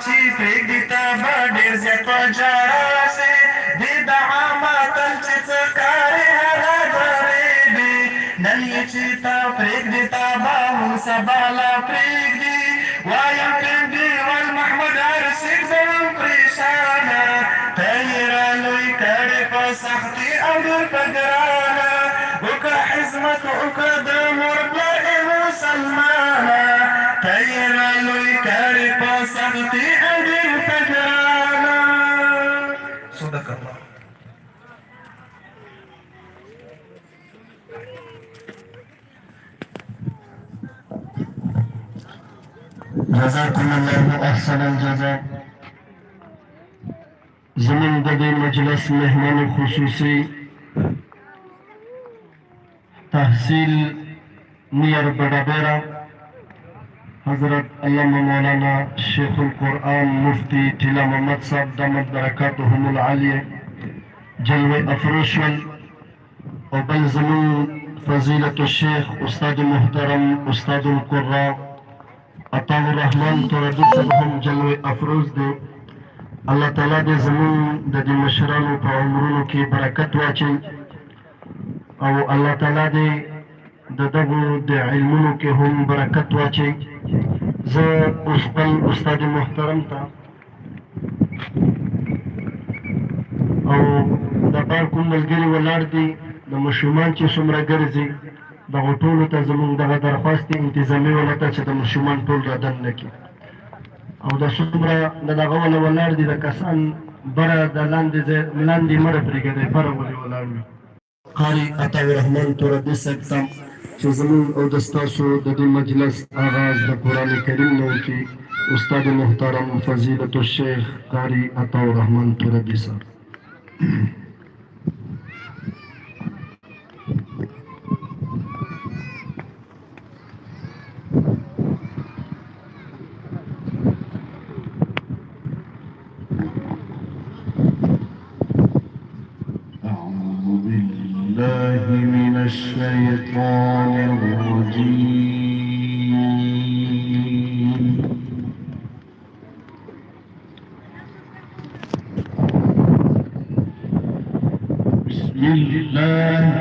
چې پرېږدي ته به ډېر زیات په ژړا سې دې دعا ماتل چې څه کارې هغه درېږدي نن یې چې ته پرېږدي ته به مونږ سبا لا پرېږدي وایم پرېږدي ول محمود هر څوک به یم پرېشانه ته یې رالوی کړې په سختي او ډېر په ګرانه وکړه خدمت وکړه د مور پلار مسلمانه ته یې رالوی کړې په سختي او ډېر په ګرانه صدق الله جزاكم الله احسن الجزاء. زمون د دې مجلس مهمان خصوصي تحصیل نیر بڑابیرا حضرت علامہ مولانا شیخ القرآن مفتی ٹھیلا محمد صاحب دامت برکاتهم العالیہ جلوے افروشل اور بل زمون فضیلت الشیخ استاد محترم استاد القرآن عطا الرحمن تردد صاحب جلوے افروز دے. اللہ تعالیٰ دے زمون د دې مشرانو په عمرونو کې برکت واچي او الله تعالیٰ دې د دغو د علمونو کې هم برکت واچي. زه اوس خپل استاد محترم ته او د بار کوم ملګري ولاړ دي د ماشومان چې څومره ګرځي دغو ټولو ته زموږ دغه درخواست دی انتظامي ولته چې د ماشومان ټول رادن نه کړي او د څومره د دغه ونه ولاړ دي د کسان بره د لاندې مه راپرېږدئ بره ولې ولاړ وي. قاري عطا الرحمن تردي صاحب ته چې زموږ او د ستاسو د دې مجلس آغاز د قرآن کریم نه وکړي استاد محترم فضیلت الشیخ قاري عطا الرحمن تردي صاحب. من الشيطان الرجيم بسم الله